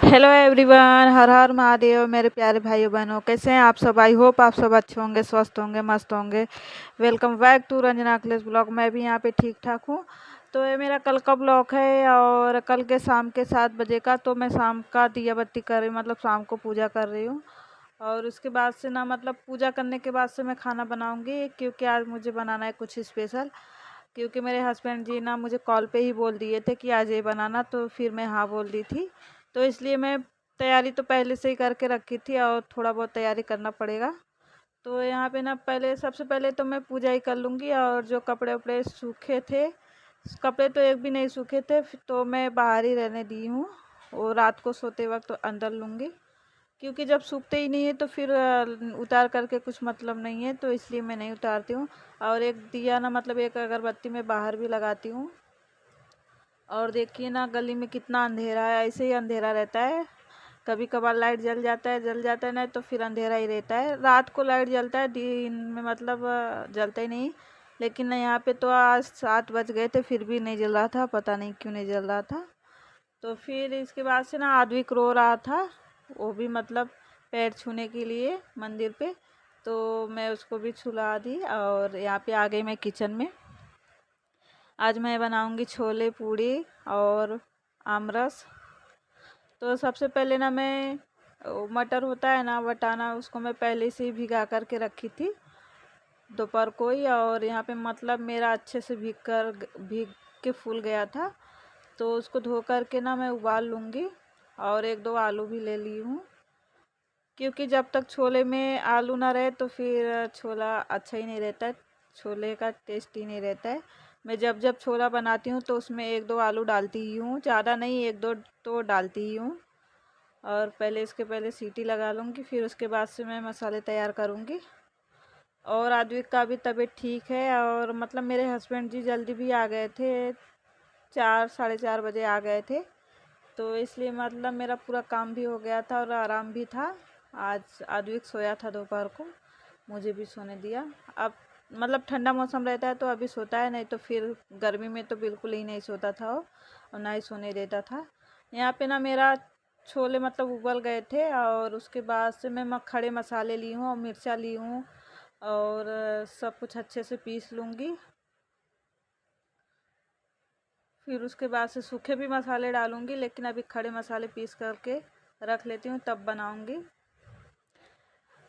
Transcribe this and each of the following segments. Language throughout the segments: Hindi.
हेलो एवरीवन, हर हर महादेव मेरे प्यारे भाइयों बहनों। कैसे हैं आप सब? आई होप आप सब अच्छे होंगे, स्वस्थ होंगे, मस्त होंगे। Welcome back to Ranjana Akhilesh blog. मैं भी यहाँ पे ठीक ठाक हूँ। तो ये मेरा कल का ब्लॉग है और कल के शाम के 7 बजे का। तो मैं शाम का दिया बत्ती कर रही हूँ, मतलब शाम को पूजा कर रही हूँ। और उसके बाद से ना, मतलब पूजा करने के बाद से मैं खाना बनाऊँगी, क्योंकि आज मुझे बनाना है कुछ स्पेशल। क्योंकि मेरे हस्बैंड जी ना मुझे कॉल पे ही बोल दिए थे कि आज ये बनाना, तो फिर मैं हाँ बोल दी थी। तो इसलिए मैं तैयारी तो पहले से ही करके रखी थी और थोड़ा बहुत तैयारी करना पड़ेगा। तो यहाँ पे ना पहले, सबसे पहले तो मैं पूजा ही कर लूँगी। और जो कपड़े वपड़े सूखे थे, कपड़े तो एक भी नहीं सूखे थे, तो मैं बाहर ही रहने दी हूँ। और रात को सोते वक्त तो अंदर लूँगी, क्योंकि जब सूखते ही नहीं है तो फिर उतार करके कुछ मतलब नहीं है, तो इसलिए मैं नहीं उतारती हूँ। और एक दिया ना, मतलब एक अगरबत्ती मैं बाहर भी लगाती हूँ। और देखिए ना, गली में कितना अंधेरा है, ऐसे ही अंधेरा रहता है। कभी कभार लाइट जल जाता है, नहीं तो फिर अंधेरा ही रहता है। रात को लाइट जलता है, दिन में मतलब जलता ही नहीं। लेकिन यहाँ पे तो आज 7 बज गए थे, फिर भी नहीं जल रहा था, पता नहीं क्यों नहीं जल रहा था। तो फिर इसके बाद से ना आदमी रो रहा था, वो भी मतलब पैर छूने के लिए मंदिर पे। तो मैं उसको भी छुला दी। और यहाँ पे आ गई मैं किचन में। आज मैं बनाऊंगी छोले पूड़ी और आमरस। तो सबसे पहले ना मैं मटर होता है ना, वटाना, उसको मैं पहले से ही भिगा करके रखी थी दोपहर को ही। और यहाँ पे मतलब मेरा अच्छे से भीग के फूल गया था। तो उसको धो करके ना मैं उबाल लूँगी। और एक दो आलू भी ले ली हूँ, क्योंकि जब तक छोले में आलू ना रहे तो फिर छोला अच्छा ही नहीं रहता है, छोले का टेस्ट ही नहीं रहता है। मैं जब जब छोला बनाती हूँ तो उसमें एक दो आलू डालती ही हूँ, ज़्यादा नहीं, एक दो तो डालती ही हूँ। और इसके पहले सीटी लगा लूँगी, फिर उसके बाद से मैं मसाले तैयार करूँगी। और आदमी का भी तबीयत ठीक है। और मतलब मेरे हस्बैंड जी जल्दी भी आ गए थे, 4 साढ़े 4 बजे आ गए थे। तो इसलिए मतलब मेरा पूरा काम भी हो गया था और आराम भी था। आज आद्विक सोया था दोपहर को, मुझे भी सोने दिया। अब मतलब ठंडा मौसम रहता है तो अभी सोता है, नहीं तो फिर गर्मी में तो बिल्कुल ही नहीं सोता था वो, और ना ही सोने देता था। यहाँ पे ना मेरा छोले मतलब उबल गए थे। और उसके बाद से मैं खड़े मसाले ली हूँ और मिर्चा ली हूँ। और सब कुछ अच्छे से पीस लूँगी। फिर उसके बाद से सूखे भी मसाले डालूँगी, लेकिन अभी खड़े मसाले पीस करके रख लेती हूँ, तब बनाऊँगी।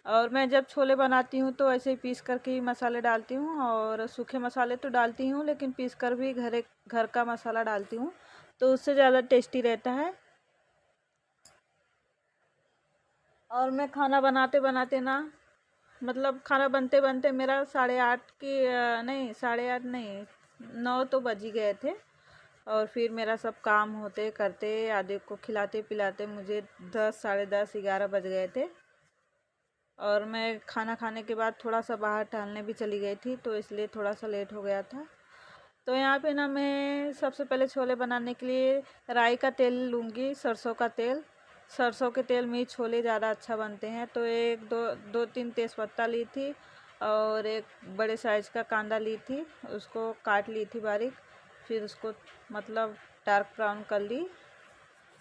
और मैं जब छोले बनाती हूँ तो ऐसे ही पीस करके ही मसाले डालती हूँ। और सूखे मसाले तो डालती हूँ, लेकिन पीस कर भी घर का मसाला डालती हूँ, तो उससे ज़्यादा टेस्टी रहता है। और मैं खाना बनाते बनाते ना, मतलब खाना बनते बनते मेरा 8:30 की नहीं, 8:30 नहीं, 9 तो बज ही गए थे। और फिर मेरा सब काम होते करते, आधे को खिलाते पिलाते मुझे 10, साढ़े 10, 11 बज गए थे। और मैं खाना खाने के बाद थोड़ा सा बाहर टहलने भी चली गई थी, तो इसलिए थोड़ा सा लेट हो गया था। तो यहाँ पे ना मैं सबसे पहले छोले बनाने के लिए राई का तेल लूँगी, सरसों का तेल। सरसों के तेल में ही छोले ज़्यादा अच्छा बनते हैं। तो एक दो दो तीन तेज़पत्ता ली थी, और एक बड़े साइज़ का कांदा ली थी, उसको काट ली थी बारीक। फिर उसको मतलब डार्क ब्राउन कर ली।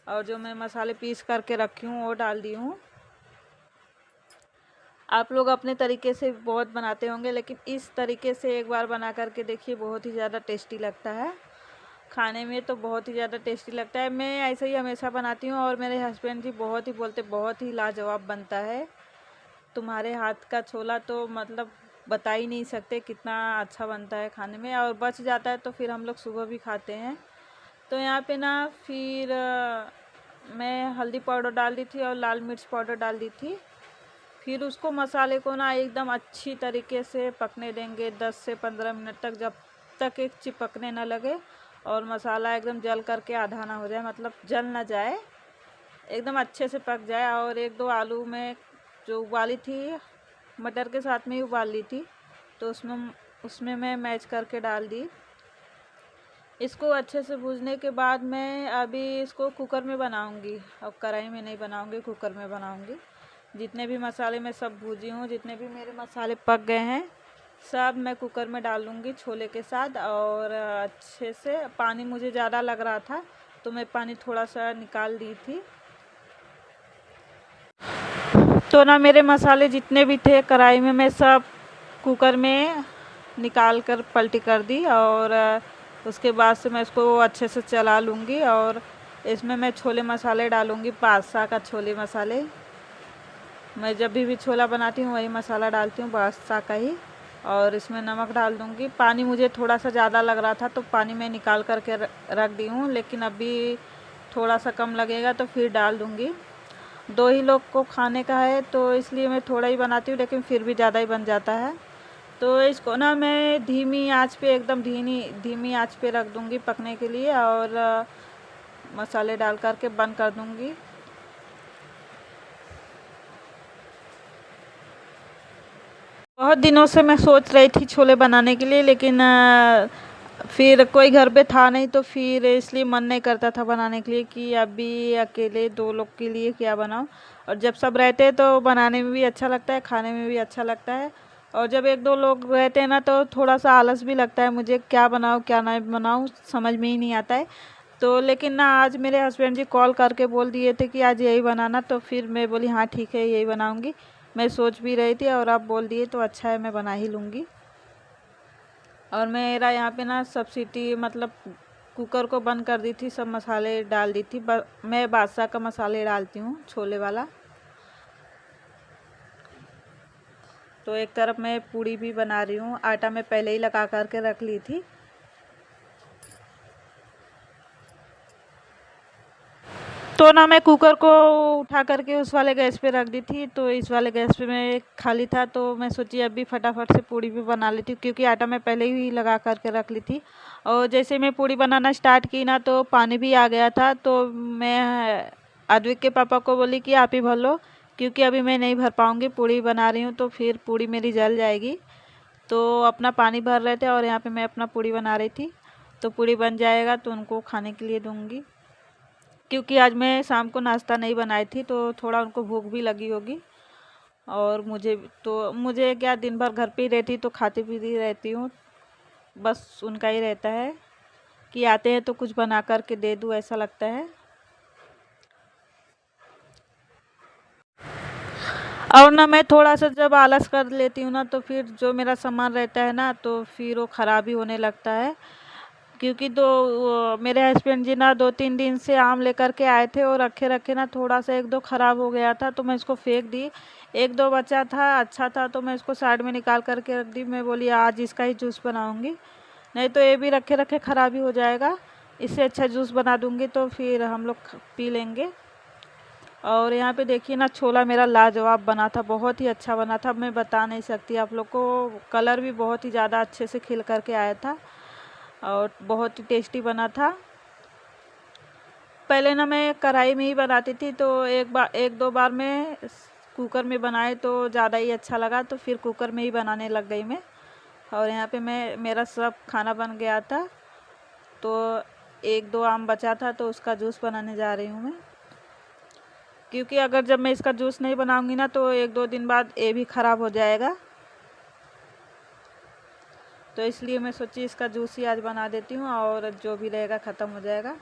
और जो मैं मसाले पीस करके रखी हूँ वो डाल दी हूँ। आप लोग अपने तरीके से बहुत बनाते होंगे, लेकिन इस तरीके से एक बार बना करके देखिए, बहुत ही ज़्यादा टेस्टी लगता है। खाने में तो बहुत ही ज़्यादा टेस्टी लगता है। मैं ऐसे ही हमेशा बनाती हूँ, और मेरे हस्बैंड जी बहुत ही बोलते, बहुत ही लाजवाब बनता है तुम्हारे हाथ का छोला, तो मतलब बता ही नहीं सकते कितना अच्छा बनता है खाने में। और बच जाता है तो फिर हम लोग सुबह भी खाते हैं। तो यहाँ पे ना फिर मैं हल्दी पाउडर डाल दी थी और लाल मिर्च पाउडर डाल दी थी। फिर उसको मसाले को ना एकदम अच्छी तरीके से पकने देंगे 10 से 15 मिनट तक, जब तक एक चिपकने ना लगे और मसाला एकदम जल करके आधा ना हो जाए, मतलब जल ना जाए, एकदम अच्छे से पक जाए। और एक दो आलू में जो उबाली थी, मटर के साथ में ही उबाल ली थी, तो उसमें मैं मैच करके डाल दी। इसको अच्छे से भूनने के बाद मैं अभी इसको कुकर में बनाऊंगी, अब कढ़ाई में नहीं बनाऊंगी, कुकर में बनाऊंगी। जितने भी मसाले मैं सब भूजी हूँ, जितने भी मेरे मसाले पक गए हैं, सब मैं कुकर में डालूंगी छोले के साथ। और अच्छे से, पानी मुझे ज़्यादा लग रहा था तो मैं पानी थोड़ा सा निकाल दी थी। तो ना मेरे मसाले जितने भी थे कढ़ाई में, मैं सब कुकर में निकाल कर पलटी कर दी और उसके बाद से मैं इसको अच्छे से चला लूँगी। और इसमें मैं छोले मसाले डालूँगी, बादशाह का छोले मसाले। मैं जब भी छोला बनाती हूँ वही मसाला डालती हूँ, बादशाह का ही। और इसमें नमक डाल दूँगी। पानी मुझे थोड़ा सा ज़्यादा लग रहा था तो पानी मैं निकाल करके रख दी हूँ, लेकिन अभी थोड़ा सा कम लगेगा तो फिर डाल दूँगी। 2 ही लोग को खाने का है तो इसलिए मैं थोड़ा ही बनाती हूँ, लेकिन फिर भी ज़्यादा ही बन जाता है। तो इसको ना मैं धीमी आंच पे, एकदम धीमी आंच पे रख दूँगी पकने के लिए और मसाले डाल करके बंद कर दूँगी। बहुत दिनों से मैं सोच रही थी छोले बनाने के लिए, लेकिन फिर कोई घर पे था नहीं तो फिर इसलिए मन नहीं करता था बनाने के लिए कि अभी अकेले 2 लोग के लिए क्या बनाऊं। और जब सब रहते हैं तो बनाने में भी अच्छा लगता है, खाने में भी अच्छा लगता है। और जब 1-2 लोग रहते हैं ना तो थोड़ा सा आलस भी लगता है मुझे, क्या बनाऊं क्या नहीं बनाऊं समझ में ही नहीं आता है। तो लेकिन ना आज मेरे हस्बैंड जी कॉल करके बोल दिए थे कि आज यही बनाना, तो फिर मैं बोली हाँ ठीक है यही बनाऊंगी। मैं सोच भी रही थी और आप बोल दिए तो अच्छा है, मैं बना ही लूँगी। और मेरा यहाँ पे ना सब सीटी, मतलब कुकर को बंद कर दी थी, सब मसाले डाल दी थी। मैं बादशाह का मसाले डालती हूँ, छोले वाला। तो एक तरफ मैं पूड़ी भी बना रही हूँ, आटा मैं पहले ही लगा करके रख ली थी। तो ना मैं कुकर को उठा करके उस वाले गैस पे रख दी थी, तो इस वाले गैस पे मैं खाली था तो मैं सोची अभी फटाफट से पूड़ी भी बना लेती हूँ, क्योंकि आटा मैं पहले ही लगा करके रख ली थी। और जैसे मैं पूड़ी बनाना स्टार्ट की ना तो पानी भी आ गया था, तो मैं अद्विक के पापा को बोली कि आप ही भर लो, क्योंकि अभी मैं नहीं भर पाऊँगी, पूड़ी बना रही हूँ तो फिर पूड़ी मेरी जल जाएगी। तो अपना पानी भर रहे थे और यहाँ पे मैं अपना पूड़ी बना रही थी। तो पूड़ी बन जाएगा तो उनको खाने के लिए दूँगी, क्योंकि आज मैं शाम को नाश्ता नहीं बनाई थी तो थोड़ा उनको भूख भी लगी होगी। और मुझे क्या, दिन भर घर पे ही रहती तो खाती पीती रहती हूँ, बस उनका ही रहता है कि आते हैं तो कुछ बना कर के दे दूँ, ऐसा लगता है। और ना मैं थोड़ा सा जब आलस कर लेती हूँ ना तो फिर जो मेरा सामान रहता है ना तो फिर वो ख़राब ही होने लगता है। क्योंकि मेरे हस्बैंड जी ना 2-3 दिन से आम लेकर के आए थे और रखे रखे ना थोड़ा सा 1-2 ख़राब हो गया था तो मैं इसको फेंक दी। 1-2 बचा था, अच्छा था, तो मैं इसको साइड में निकाल करके रख दी। मैं बोली आज इसका ही जूस बनाऊंगी, नहीं तो ये भी रखे रखे ख़राब ही हो जाएगा। इससे अच्छा जूस बना दूंगी तो फिर हम लोग पी लेंगे। और यहाँ पे देखिए ना, छोला मेरा लाजवाब बना था, बहुत ही अच्छा बना था, मैं बता नहीं सकती आप लोग को। कलर भी बहुत ही ज़्यादा अच्छे से खिल करके आया था और बहुत ही टेस्टी बना था। पहले ना मैं कढ़ाई में ही बनाती थी, तो 1-2 बार मैं कुकर में बनाए तो ज़्यादा ही अच्छा लगा, तो फिर कुकर में ही बनाने लग गई मैं। और यहाँ पे मेरा सब खाना बन गया था, तो 1-2 आम बचा था तो उसका जूस बनाने जा रही हूँ मैं। क्योंकि अगर जब मैं इसका जूस नहीं बनाऊंगी ना तो 1-2 दिन बाद ये भी ख़राब हो जाएगा, तो इसलिए मैं सोची इसका जूस ही आज बना देती हूँ और जो भी रहेगा ख़त्म हो जाएगा।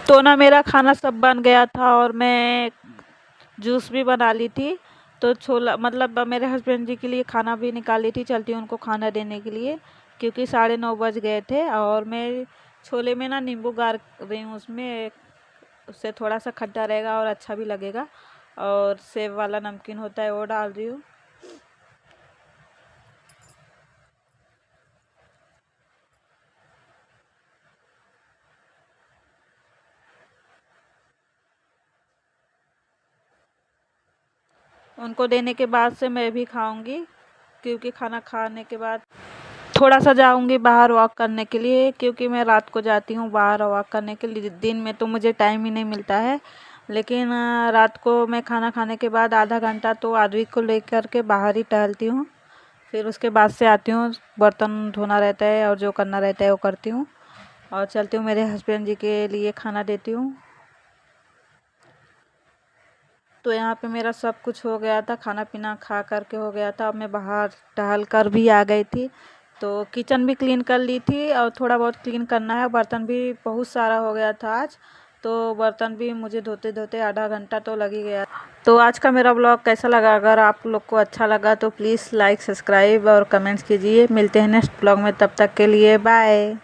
तो ना मेरा खाना सब बन गया था और मैं जूस भी बना ली थी। तो छोला, मतलब मेरे हस्बैंड जी के लिए खाना भी निकाल ली थी, चलती हूँ उनको खाना देने के लिए। क्योंकि 9:30 बज गए थे। और मैं छोले में ना नींबू गार रही हूँ, उसमें उससे थोड़ा सा खट्टा रहेगा और अच्छा भी लगेगा। और सेव वाला नमकीन होता है वो डाल रही हूँ। उनको देने के बाद से मैं भी खाऊंगी, क्योंकि खाना खाने के बाद थोड़ा सा जाऊंगी बाहर वॉक करने के लिए, क्योंकि मैं रात को जाती हूँ बाहर वॉक करने के लिए। दिन में तो मुझे टाइम ही नहीं मिलता है, लेकिन रात को मैं खाना खाने के बाद आधा घंटा तो आदमी को लेकर के बाहर ही टहलती हूँ। फिर उसके बाद से आती हूँ, बर्तन धोना रहता है और जो करना रहता है वो करती हूँ, और चलती हूँ मेरे हस्बैंड जी के लिए खाना देती हूँ। तो यहाँ पे मेरा सब कुछ हो गया था, खाना पीना खा कर के हो गया था। अब मैं बाहर टहल कर भी आ गई थी, तो किचन भी क्लीन कर ली थी और थोड़ा बहुत क्लीन करना है। बर्तन भी बहुत सारा हो गया था आज, तो बर्तन भी मुझे धोते धोते आधा घंटा तो लग ही गया। तो आज का मेरा ब्लॉग कैसा लगा? अगर आप लोग को अच्छा लगा तो प्लीज़ लाइक, सब्सक्राइब और कमेंट्स कीजिए। मिलते हैं नेक्स्ट ब्लॉग में, तब तक के लिए बाय।